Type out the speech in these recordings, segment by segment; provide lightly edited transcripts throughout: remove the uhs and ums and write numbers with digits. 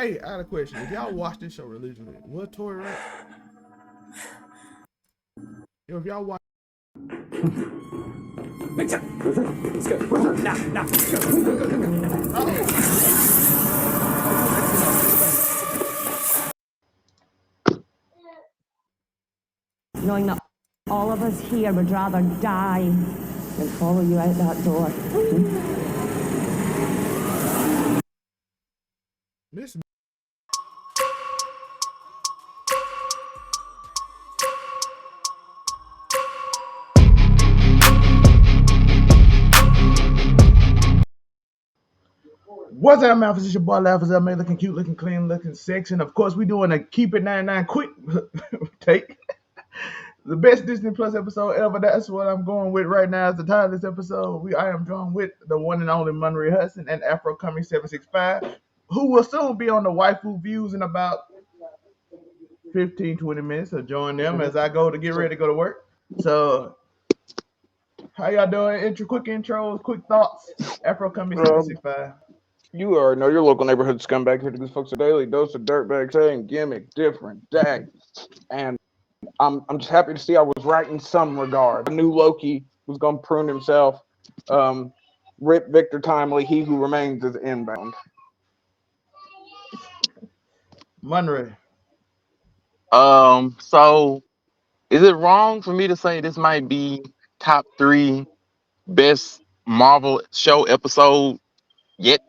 Hey, I had a question. If y'all watch this show religiously, what Tori right? Yo, if y'all watch. Let's go. Nah. Knowing that all of us here would rather die than follow you out that door. This. What's up, man? It's your boy Laughers Up, man. Looking cute, looking clean, looking sexy. And of course, we doing a Keep It 99 quick take. The best Disney Plus episode ever. That's what I'm going with right now. Is the title of this episode. I am drawn with the one and only Monterey Hudson and Afro Coming 765, who will soon be on the Waifu Views in about 15-20 minutes. So join them as I go to get ready to go to work. So, how y'all doing? Quick intros, quick thoughts. Afro Coming 765. You already know your local neighborhood scumbag here to give folks a daily dose of dirtbag saying gimmick, different day. And I'm just happy to see I was right in some regard. I knew Loki was going to prune himself. Rip Victor Timely, he who remains is inbound. Monterey. So is it wrong for me to say this might be top 3 best Marvel show episode yet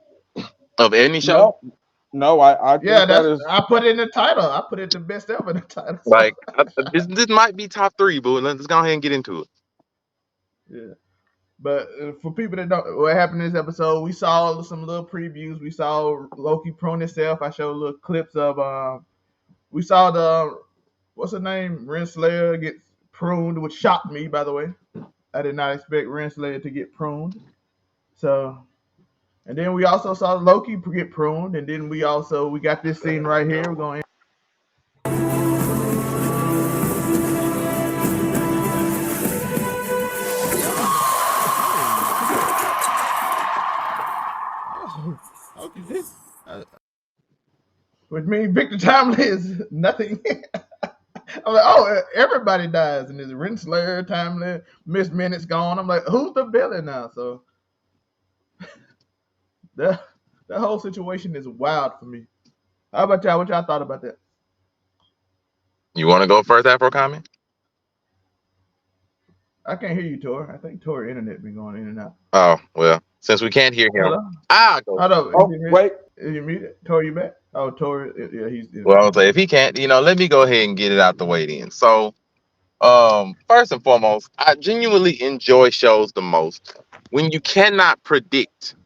of any show? No, I think that is. I put it in the title. I put it the best ever in the title. Like this might be top 3, but let's go ahead and get into it. Yeah. But for people that don't, what happened in this episode, we saw some little previews. We saw Loki prune himself. I showed little clips of. We saw the what's her name, Renslayer get pruned, which shocked me, by the way. I did not expect Renslayer to get pruned. So, and then we also saw Loki get pruned, and then we got this scene right here. We're going. Okay. Which means Victor Timely is nothing. I'm like, oh, everybody dies, and there's Renslayer, Timely, Miss Minute's gone. I'm like, who's the villain now? So that whole situation is wild for me. How about y'all? What y'all thought about that? You want to go first, Afro Comment? I can't hear you, Tor. I think Tor internet been going in and out. Oh well, since we can't hear him, I'll go. Hold up. Wait. Is you muted? Tor, you back? Oh, Tor, yeah, he's. Well, I'll say if he can't, let me go ahead and get it out the way then. So, first and foremost, I genuinely enjoy shows the most when you cannot predict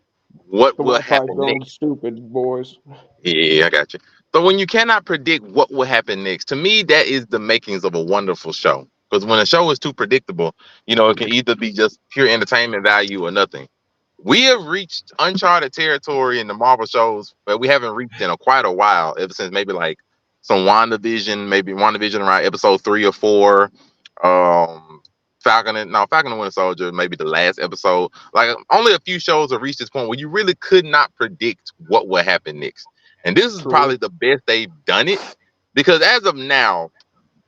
what will happen next. Stupid boys. Yeah, I got you. So when you cannot predict what will happen next, to me, that is the makings of a wonderful show. Because when a show is too predictable, it can either be just pure entertainment value or nothing. We have reached uncharted territory in the Marvel shows, but we haven't reached in quite a while, ever since maybe like some WandaVision around episode 3 or 4. Falcon and Winter Soldier, maybe the last episode. Like only a few shows have reached this point where you really could not predict what will happen next. And this is probably the best they've done it, because as of now,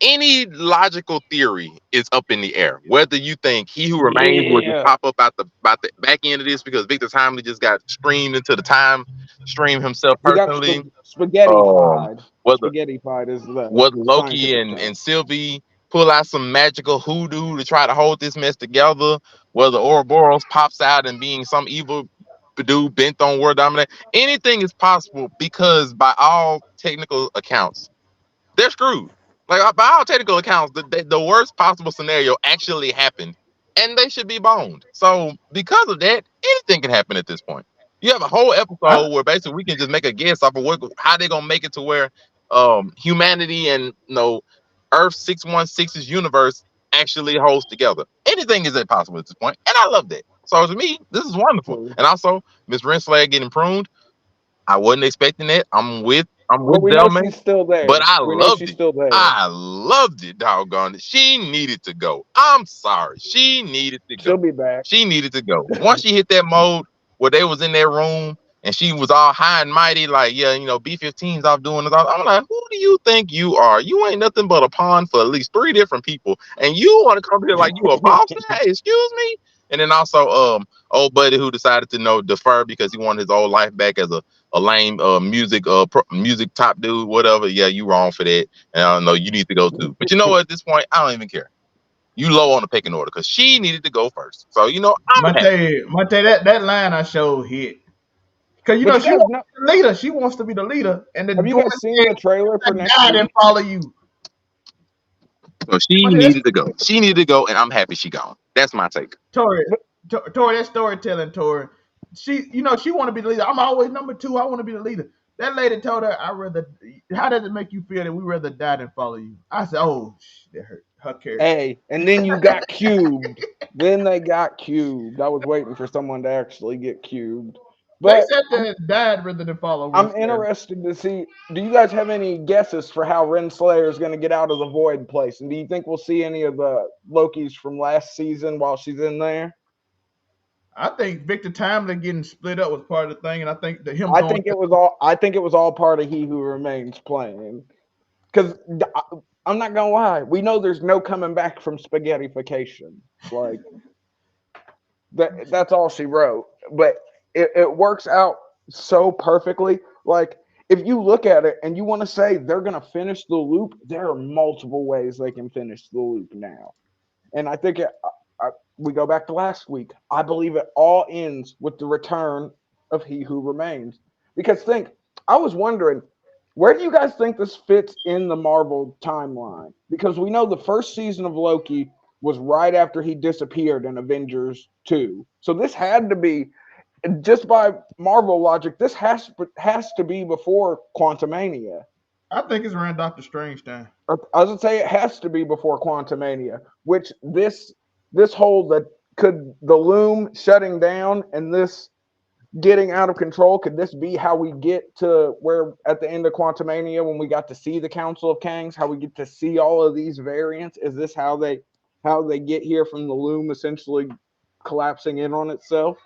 any logical theory is up in the air. Whether you think He Who Remains will just pop up out the back end of this because Victor Timely just got streamed into the time stream himself personally. Spaghetti-fied. Spaghetti-fied is whether Loki and Sylvie pull out some magical hoodoo to try to hold this mess together, whether Ouroboros pops out and being some evil dude bent on world domination. Anything is possible, because by all technical accounts, they're screwed. Like by all technical accounts, the worst possible scenario actually happened, and they should be boned. So because of that, anything can happen at this point. You have a whole episode where basically we can just make a guess off of how they're gonna make it to where humanity and Earth 616's universe actually holds together. Anything is possible at this point, and I love that. So to me, this is wonderful. And also, Miss Renslayer getting pruned, I wasn't expecting that. I'm with Zelman, she's still there. But I loved it. I loved it, doggone it. She needed to go. I'm sorry. She needed to go. She'll be back. She needed to go. Once she hit that mode where they was in that room And she was all high and mighty, like, yeah, B-15's off doing this. I'm like, who do you think you are? You ain't nothing but a pawn for at least 3 different people, and you want to come here like you a boss? Hey, excuse me. And then also, old buddy who decided to defer because he wanted his old life back as a lame music top dude, whatever. Yeah, you wrong for that, and I don't know, you need to go too. But you know what? At this point, I don't even care. You low on the picking order because she needed to go first. So I'm happy. Monte, that line I showed hit. Cause But you she guys wants know, to be the leader. She wants to be the leader, and the have you door guys seen said, the trailer for next "God and week? follow you." So she Monte, that's needed to go. She needed to go, and I'm happy she gone. That's my take. Tori. But Tori, that storytelling, Tori. She want to be the leader. I'm always number two. I want to be the leader. That lady told her, "I rather." How does it make you feel that we rather die than follow you? I said, "Oh, that hurt her character." hey, and then you got cubed. Then they got cubed. I was waiting for someone to actually get cubed. They But said that died rather than follow I'm Renslayer. interested to see. Do you guys have any guesses for how Renslayer is going to get out of the void place? And do you think we'll see any of the Lokis from last season while she's in there? I think Victor Timely getting split up was part of the thing, and I think that him I going. think it was all. I think it was all part of He Who Remains playing. Because I'm not gonna lie, we know there's no coming back from spaghettification. Like that's all she wrote. But it works out so perfectly. Like if you look at it and you want to say they're gonna finish the loop, there are multiple ways they can finish the loop now. And I think we go back to last week. I believe it all ends with the return of He Who Remains. Because I was wondering, where do you guys think this fits in the Marvel timeline? Because we know the first season of Loki was right after he disappeared in Avengers 2. So this had to be, just by Marvel logic, this has to be before Quantumania. I think it's around Doctor Strange time. I was gonna say it has to be before Quantumania, which this whole that could the loom shutting down and this getting out of control, could this be how we get to where at the end of Quantumania when we got to see the Council of Kangs, how we get to see all of these variants? Is this how they get here from the loom essentially collapsing in on itself?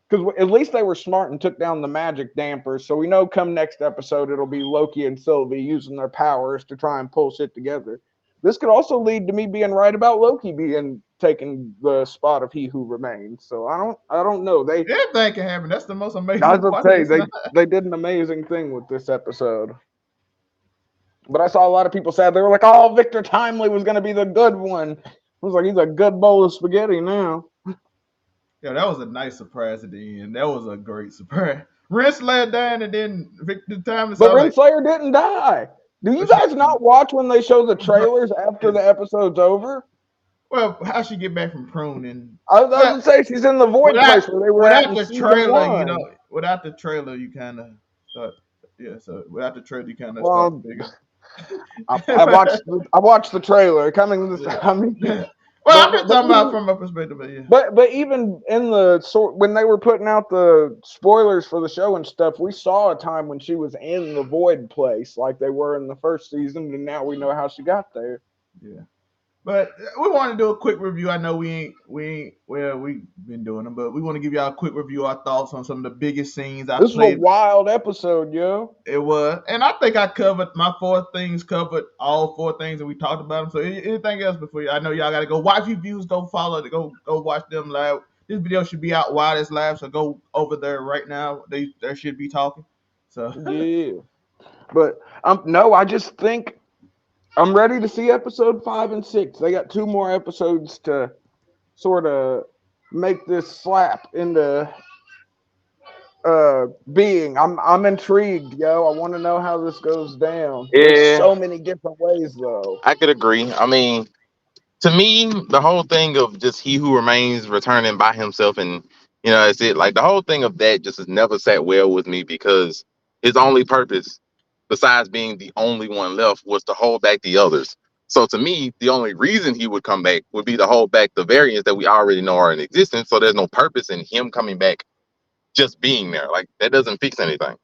Because at least they were smart and took down the magic dampers. So we know come next episode, it'll be Loki and Sylvie using their powers to try and pull shit together. This could also lead to me being right about Loki being taking the spot of He Who Remains. So I don't know. Everything can happen. That's the most I amazing was gonna part of say this. they did an amazing thing with this episode. But I saw a lot of people sad. They were like, "Oh, Victor Timely was gonna be the good one." I was like, "He's a good bowl of spaghetti now." Yeah, that was a nice surprise at the end. That was a great surprise. Renslayer dying and then Victor Timely. But So like, Renslayer didn't die. Do you but she, guys not watch when they show the trailers after the episode's over? well, how she get back from pruning? I was Well, gonna say she's in the void without place where they were at without in the season trailer, one. without the trailer, you kind of start. Yeah, so without the trailer, you kind of start Well, figuring. I watched the trailer coming this. Yeah. I mean, Well, I'm just but talking about even from my perspective, but yeah. but even in the sort when they were putting out the spoilers for the show and stuff, we saw a time when she was in the void place like they were in the first season, and now we know how she got there. Yeah. But we want to do a quick review. I know we've been doing them, but we want to give y'all a quick review, our thoughts on some of the biggest scenes I This was a played. wild episode, yo. It was, and I think I covered my 4 things, covered all 4 things, and we talked about them. So anything else before you? I know y'all got to go watch reviews, go follow, go watch them live. This video should be out while it's live, so go over there right now. They should be talking. So Yeah, but no, I just think I'm ready to see episode 5 and 6. They got 2 more episodes to sort of make this slap into being. I'm intrigued, yo. I want to know how this goes down. There's Yeah, so many different ways though. I could agree. I mean, to me, the whole thing of just He Who Remains returning by himself, and it's it. Like the whole thing of that just has never sat well with me because his only purpose, besides being the only one left, was to hold back the others. So to me, the only reason he would come back would be to hold back the variants that we already know are in existence. So there's no purpose in him coming back just being there. Like that doesn't fix anything.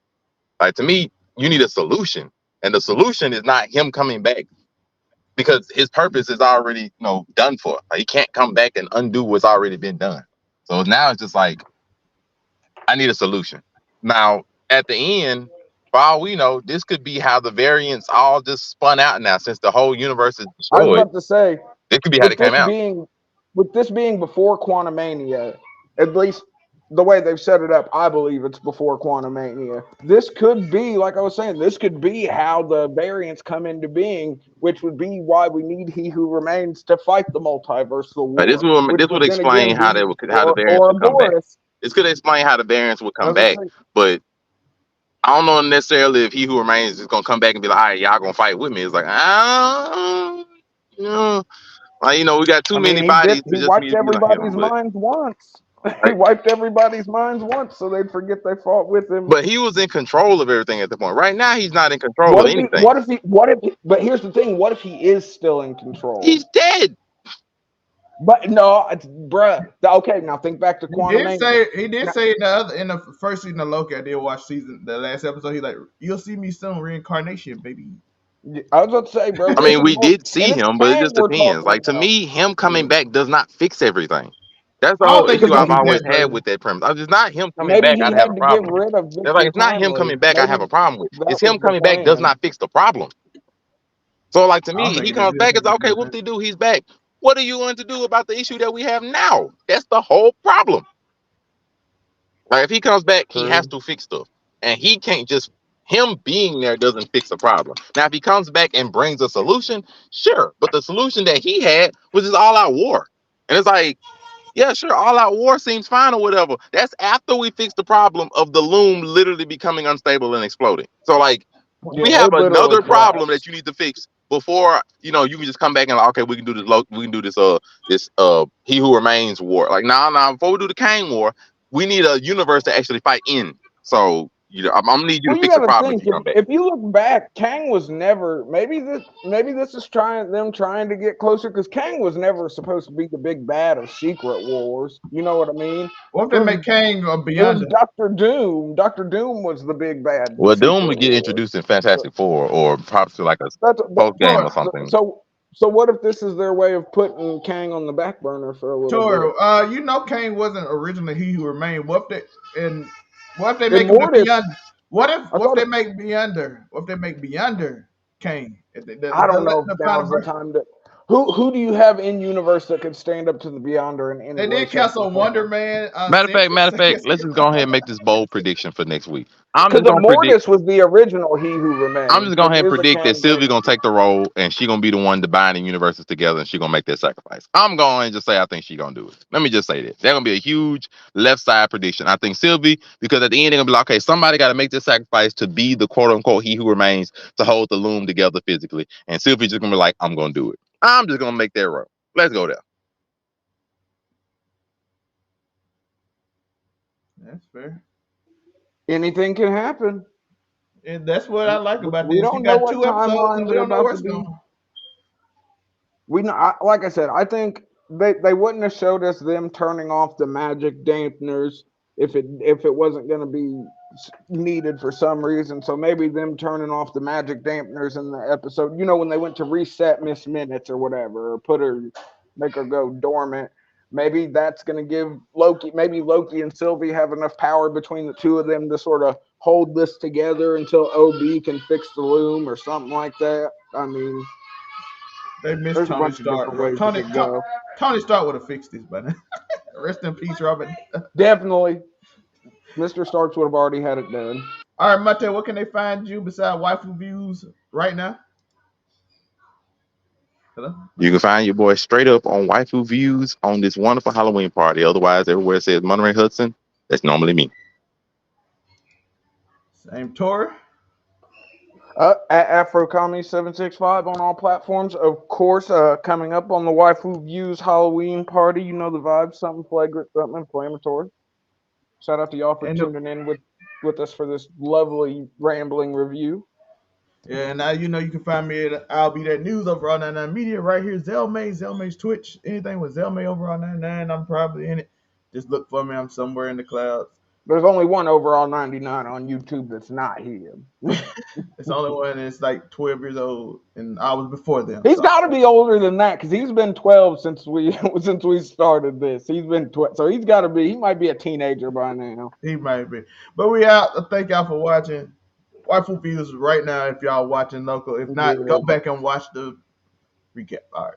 Like to me, you need a solution, and the solution is not him coming back because his purpose is already done for. Like, he can't come back and undo what's already been done. So now it's just like I need a solution. Now, at the end, for all we know, this could be how the variants all just spun out now, since the whole universe is I was destroyed. about to say, It could be how they with came this out. being with this being before Quantumania, at least the way they've set it up, I believe it's before Quantumania. This could be, like I was saying, this could be how the variants come into being, which would be why we need He Who Remains to fight the multiversal This war, which would would then again explain how be how the variants would come back. Ouroboros. This could explain how the variants would I come was back, gonna say, but I don't know necessarily if He Who Remains is gonna come back and be like, all right, y'all gonna fight with me. It's like, you know, like, we got too I mean, many bodies to he just me wiped to be like him. everybody's minds once. He Like, wiped everybody's minds once, so they'd forget they fought with him. but he was in control of everything at the point. Right now, he's not in control What of if he? anything. But here's the thing: what if he is still in control? He's dead. But no, it's bruh. Okay, now think back to Quantumania. He did Now, say in the first season of Loki. I did watch the last episode. He like, you'll see me soon, reincarnation, baby. I was about to say, bro, I this mean, is we more, did and see it's him, but it Kang just we're depends. talking Like, to about. me, him coming back does not fix everything. That's the I don't whole think it's issue gonna I've be always that had crazy. with that premise. It's not him coming Maybe back he I'd have had a to get problem with. rid of It's like, Victor it's not him Timely. coming back I have Maybe a problem with. that It's was him the coming back does plan. not fix the problem. So, like, to I don't me, think he it is. comes back, it's okay, whoop de do, he's back. What are you going to do about the issue that we have now? That's the whole problem. Like, if he comes back, he has True. to fix stuff. And he can't just, him being there doesn't fix the problem. Now, if he comes back and brings a solution, sure. But the solution that he had was just all out war. And it's like, yeah, sure, all out war seems fine or whatever. That's after we fix the problem of the loom literally becoming unstable and exploding. So, like, we Yeah, have it literally another problem that collapsed. you need to fix before you can just come back and like, okay, we can do this. We can do this He Who Remains war. Like, nah. Before we do the Kang war, we need a universe to actually fight in. So, I'm gonna need you Well, to you fix the got to problem if think you come back. if you look back, Kang was never. Maybe this is trying to get closer because Kang was never supposed to be the big bad of Secret Wars. You know what I mean? What if It they was make Kang a it was Beyonder? Doctor Doom. Doctor Doom was the big bad in Well, Doom Secret would get Wars. introduced in Fantastic Four or possibly like a That's post game or Tor, something. so what if this is their way of putting Kang on the back burner for a little bit? Kang wasn't originally He Who Remained. What if they In make him the Mortis, Beyond? What if I thought they make Beyonder? What if they make Beyonder Kang? I don't know The if final now's the version. time to. Who do you have in universe that could stand up to the Beyonder in any They way, did shape, or cancel Wonder form? Man. Matter of fact, let's just go ahead and make this bold prediction for next week. I'm Because just gonna predict. Immortus was the original He Who I'm Remains, just going which ahead and is a predict that Kang Sylvie variant. gonna take the role and she gonna be the one to bind the universes together and she gonna make that sacrifice. I'm going to just say I think she gonna do it. Let me just say that. That's gonna be a huge left side prediction. I think Sylvie, because at the end they're gonna be like, okay, somebody gotta make this sacrifice to be the quote unquote He Who Remains to hold the loom together physically. And Sylvie's just gonna be like, I'm gonna do it. I'm just gonna make that role. Let's go there. That's fair. Anything can happen. And that's what I like about We this. You don't know got what 2 episodes and timelines we are don't know about where to it's be. going. We know, like I said, I think they wouldn't have showed us them turning off the magic dampeners if it wasn't going to be needed for some reason. So maybe them turning off the magic dampeners in the episode, when they went to reset Miss Minutes or whatever, or make her go dormant. Maybe that's going to give Loki. Maybe Loki and Sylvie have enough power between the two of them to sort of hold this together until OB can fix the loom or something like that. I mean, They missed there's a Tony bunch of Stark, different bro. ways it could go. Tony Stark would have fixed this, but rest in peace, Robert. Definitely, Mr. Starks would have already had it done. All right, Mate, what can they find you beside waifu views right now? Hello? You can find your boy straight up on Waifu Views on this wonderful Halloween party. Otherwise, everywhere it says Monterey Hudson, that's normally me. Same Tori. At AfroComedy765 on all platforms. Of course, coming up on the Waifu Views Halloween party, you know the vibe, something flagrant, something inflammatory. Shout out to y'all for And tuning in with us for this lovely rambling review. yeah, now you know you can find me at I'll Be That News over on 99 Media right here. Zelmay's Twitch. Anything with Zelmay over on 99, I'm probably in it. Just look for me. I'm somewhere in the clouds. There's only one overall 99 on YouTube that's not him. It's the only one that's like 12 years old, and I was before them. He's so. got to be older than that because he's been 12 since we started this. He's been 12, so he's got to be. He might be a teenager by now. He might be, but we out. Thank y'all for watching. Waifu Views right now if y'all watching local. If not, go back and watch the recap. All right.